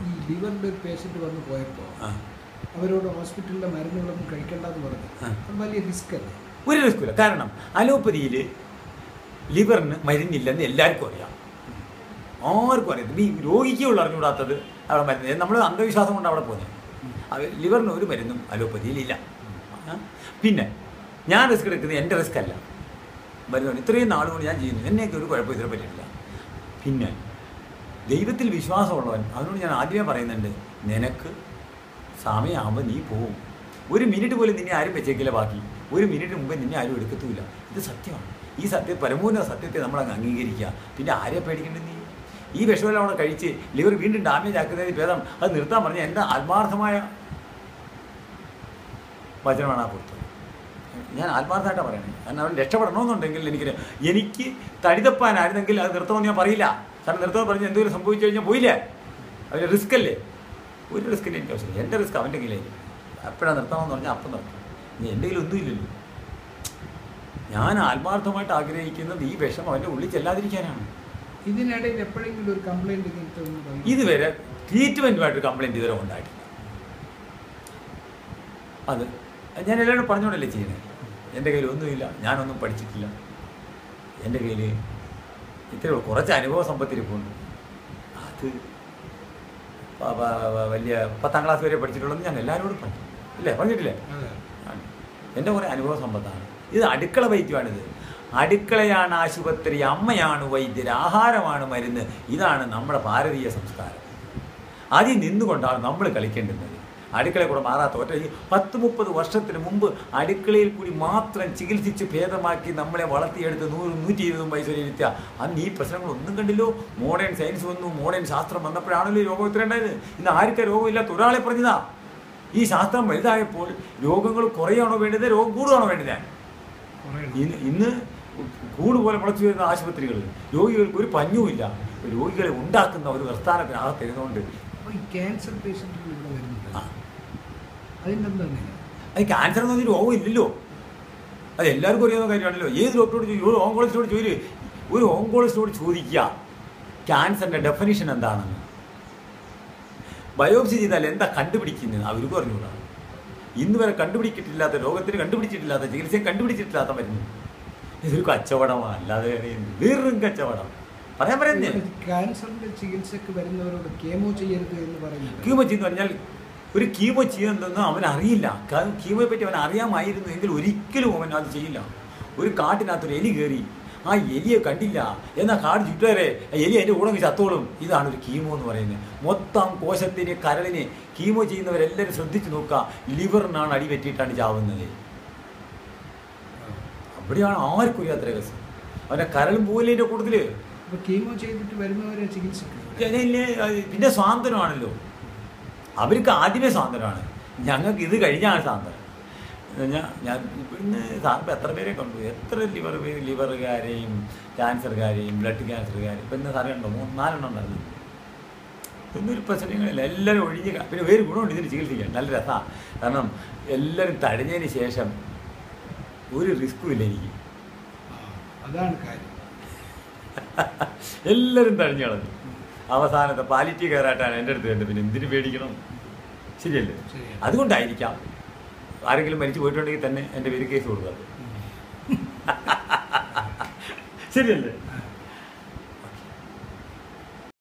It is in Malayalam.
ഈ ലിവറിൻ്റെ ഒരു പേഷ്യൻ്റ് വന്ന് പോയപ്പോൾ അവരോട് ഹോസ്പിറ്റലിലെ മരുന്നുകളൊന്നും കഴിക്കേണ്ടെന്ന് പറഞ്ഞു. അത് വലിയ റിസ്ക് അല്ലേ? ഒരു റിസ്ക്കില്ല. കാരണം അലോപ്പതിയിൽ ലിവറിന് മരുന്നില്ലെന്ന് എല്ലാവർക്കും അറിയാം, ആർക്കും അറിയാം. ഈ രോഗിക്കുള്ള അറിഞ്ഞുകൂടാത്തത് അവിടെ മരുന്ന്, നമ്മൾ അന്ധവിശ്വാസം കൊണ്ട് അവിടെ പോകുന്നത്. ലിവറിന് ഒരു മരുന്നും അലോപ്പതിയിലില്ല. പിന്നെ ഞാൻ റിസ്ക് എടുക്കുന്നത് എൻ്റെ റിസ്ക് അല്ല, മരുന്ന് ഇത്രയും നാളുകൊണ്ട് ഞാൻ ചെയ്യുന്നു, എന്നെയൊക്കെ ഒരു കുഴപ്പം ഇതിനെ പറ്റിയിട്ടില്ല. പിന്നെ ദൈവത്തിൽ വിശ്വാസമുള്ളവൻ അവനോട് ഞാൻ ആദ്യമേ പറയുന്നുണ്ട്, നിനക്ക് സമയമാകുമ്പോൾ നീ പോവും. ഒരു മിനിറ്റ് പോലും നിന്നെ ആരും വെച്ചേക്കില്ല, ബാക്കി ഒരു മിനിറ്റ് മുമ്പേ നിന്നെ ആരും എടുക്കത്തുമില്ല. ഇത് സത്യമാണ്. ഈ പരമോന്നത സത്യത്തെ നമ്മളങ്ങ് അംഗീകരിക്കുക. പിന്നെ ആരെ പേടിക്കേണ്ടത്? നീ ഈ വിഷമെല്ലാം അവിടെ കഴിച്ച് ലിവർ വീണ്ടും ഡാമേജ് ആക്കുന്നതിന് ഭേദം അത് നിർത്താൻ പറഞ്ഞാൽ എൻ്റെ ആത്മാർത്ഥമായ വചനമാണ് ആ പുറത്ത്. ഞാൻ ആത്മാർത്ഥമായിട്ടാണ് പറയണത്. കാരണം അവൻ രക്ഷപ്പെടണമെന്നുണ്ടെങ്കിൽ എനിക്ക് തടിതപ്പാനായിരുന്നെങ്കിൽ അത് നിർത്തണമെന്ന് ഞാൻ പറയില്ല. കാരണം നിർത്തമെന്ന് പറഞ്ഞ് എന്തെങ്കിലും സംഭവിച്ചു കഴിഞ്ഞാൽ പോയില്ലേ, അവൻ്റെ റിസ്ക് അല്ലേ. ഒരു റിസ്ക്കിന് എനിക്ക് ആവശ്യമില്ല, എൻ്റെ റിസ്ക് അവൻ്റെ കയ്യിലായിരിക്കും. എപ്പോഴാണ് നിർത്തണമെന്ന് പറഞ്ഞാൽ അപ്പം നിർത്തും. ഇനി എൻ്റെ കയ്യിൽ ഒന്നുമില്ലല്ലോ. ഞാൻ ആത്മാർത്ഥമായിട്ട് ആഗ്രഹിക്കുന്നത് ഈ വിഷം അവൻ്റെ ഉള്ളിൽ ചെല്ലാതിരിക്കാനാണ്. ഇതിനിടയിൽ എപ്പോഴെങ്കിലും ഒരു കംപ്ലൈൻറ്റ് ഇതുവരെ ട്രീറ്റ്മെൻറ്റുമായിട്ട് കംപ്ലൈൻറ്റ് ഇതുവരെ ഉണ്ടായിട്ടില്ല. അത് ഞാൻ എല്ലാവരും പറഞ്ഞുകൊണ്ടല്ലേ ചെയ്യുന്നത്. എൻ്റെ കയ്യിൽ ഒന്നുമില്ല, ഞാനൊന്നും പഠിച്ചിട്ടില്ല. എൻ്റെ കയ്യിൽ ഇത്ര കുറച്ച് അനുഭവ സമ്പത്തിരിപ്പുണ്ട്. അത് വലിയ 10ാം ക്ലാസ് വരെ പഠിച്ചിട്ടുള്ളതെന്ന് ഞാൻ എല്ലാവരോടും പറഞ്ഞു, ഇല്ലേ? പറഞ്ഞിട്ടില്ലേ? എൻ്റെ കുറേ അനുഭവ സമ്പത്താണ്. ഇത് അടുക്കള വൈദ്യമാണിത്. അടുക്കളയാണ് ആശുപത്രി, അമ്മയാണ് വൈദ്യർ, ആഹാരമാണ് മരുന്ന്. ഇതാണ് നമ്മുടെ ഭാരതീയ സംസ്കാരം. അതിൽ നിന്നുകൊണ്ടാണ് നമ്മൾ കളിക്കേണ്ടുന്നത്. അടുക്കളയിൽ കൂടെ മാറാത്ത ഒറ്റ 10-30 വർഷത്തിന് മുമ്പ് അടുക്കളയിൽ കൂടി മാത്രം ചികിത്സിച്ച് ഭേദമാക്കി നമ്മളെ വളർത്തിയെടുത്ത് 100-120 വയസ്സ് വരെ ഇരുത്തുക. അന്ന് ഈ പ്രശ്നങ്ങളൊന്നും കണ്ടില്ലോ. മോഡേൺ സയൻസ് വന്നു, മോഡേൺ ശാസ്ത്രം വന്നപ്പോഴാണല്ലോ രോഗം ഇത്ര ഉണ്ടായത്. ഇന്ന് ആർക്കും രോഗമില്ലാത്ത ഒരാളെ പറഞ്ഞതാ. ഈ ശാസ്ത്രം വലുതായപ്പോൾ രോഗങ്ങൾ കുറയാണോ വേണ്ടത്, രോഗം കൂടുകയാണോ വേണ്ടത്? ഇന്ന് കൂടുപോലെ മുളച്ചു വരുന്ന ആശുപത്രികൾ, രോഗികൾക്ക് ഒരു പഞ്ഞുമില്ല. രോഗികളെ ഉണ്ടാക്കുന്ന ഒരു പ്രസ്ഥാനത്തിനകത്ത് ഇരുന്നുകൊണ്ട് ക്യാൻസർ പേഷ്യൻറ്റുകൾ ഇവിടെ വരുന്നുണ്ട്. അത് ക്യാൻസർ എന്ന് പറഞ്ഞ രോഗം ഇല്ലല്ലോ. അത് എല്ലാവർക്കും അറിയാവുന്ന കാര്യമാണല്ലോ. ഏത് ഡോക്ടറോട് ചോദിക്കും, ഒരു ഓങ്കോളജിസ്റ്റോട് ചോദിക്കുക ക്യാൻസറിൻ്റെ ഡെഫിനിഷൻ എന്താണെന്ന്. ബയോപ്സി ചെയ്താൽ എന്താ കണ്ടുപിടിക്കുന്നത് അവർക്ക് പറഞ്ഞുകൂടാ. ഇന്ന് വരെ കണ്ടുപിടിച്ചിട്ടില്ലാത്ത രോഗത്തിന് കണ്ടുപിടിച്ചിട്ടില്ലാത്ത ചികിത്സയും കണ്ടുപിടിച്ചിട്ടില്ലാത്ത മരുന്ന്. ഇതൊരു കച്ചവടമാണ്, അല്ലാതെ വെറും കച്ചവടം. പറയുന്നത് ക്യാൻസറിന്റെ ചികിത്സക്ക് വരുന്നവരോട് കീമോ ചെയ്യരുത് എന്ന് പറയുന്നത്. കീമോ ചെയ്യുന്ന പറഞ്ഞാൽ ഒരു കീമോ ചെയ്യുന്നതെന്ന് അവൻ അറിയില്ല. കീമോയെ പറ്റി അവൻ അറിയാമായിരുന്നു എങ്കിൽ ഒരിക്കലും അവൻ അത് ചെയ്യില്ല. ഒരു കാട്ടിനകത്തൊരു എലി കയറി, ആ എലിയെ കണ്ടില്ല, എന്നാൽ കാട് ചുറ്റുവരെ എലി അതിൻ്റെ കൂടെ ചത്തോളും. ഇതാണ് ഒരു കീമോ എന്ന് പറയുന്നത്. മൊത്തം കോശത്തിന് കരളിനെ കീമോ ചെയ്യുന്നവരെല്ലാവരും ശ്രദ്ധിച്ച് നോക്കുക, ലിവറിനാണ് അടി പറ്റിയിട്ടാണ് ചാവുന്നത്. അവിടെയാണ് ആർക്കും അറിയാത്ത രഹസ്യം. അവൻ്റെ കരളും പോലതിൻ്റെ കൂട്ടത്തിൽ കീമോ ചെയ്തിട്ട് വരുന്നവരെ ചികിത്സിക്കും. പിന്നെ സ്വാതന്ത്ര്യമാണല്ലോ. അവർക്ക് ആദ്യമേ സ്വാതന്ത്ര്യമാണ്, ഞങ്ങൾക്ക് ഇത് കഴിഞ്ഞാണ് സ്വാതന്ത്ര്യം. ഞാൻ ഇന്ന് സാറിപ്പോൾ എത്ര പേരെ കണ്ടു, എത്ര ലിവറുകാരെയും ക്യാൻസറുകാരെയും ബ്ലഡ് ക്യാൻസറുകാരെയും. ഇപ്പം ഇന്ന് സാറേ ഉണ്ടോ 3-4 ഉണ്ടായിരുന്നു. ഇന്നൊരു പ്രശ്നങ്ങളില്ല, എല്ലാവരും ഒഴിഞ്ഞ്. പിന്നെ വേറെ ഗുണമുണ്ട് ഇതിന് ചികിത്സിക്കാൻ, നല്ല രസമാണ്. കാരണം എല്ലാവരും തടഞ്ഞതിന് ശേഷം ഒരു റിസ്ക്കും ഇല്ല എനിക്ക്. അതാണ് കാര്യം. എല്ലാവരും തടഞ്ഞു കളഞ്ഞു. അവസാനത്തെ പാലിറ്റി കയറായിട്ടാണ് എൻ്റെ അടുത്ത് കണ്ടത്. പിന്നെ എന്തിനു പേടിക്കണം? ശരിയല്ലേ? അതുകൊണ്ടായിരിക്കാം ആരെങ്കിലും മരിച്ചു പോയിട്ടുണ്ടെങ്കിൽ തന്നെ എൻ്റെ പേര് കേസ് കൊടുക്കാറ്. ശരിയല്ലേ?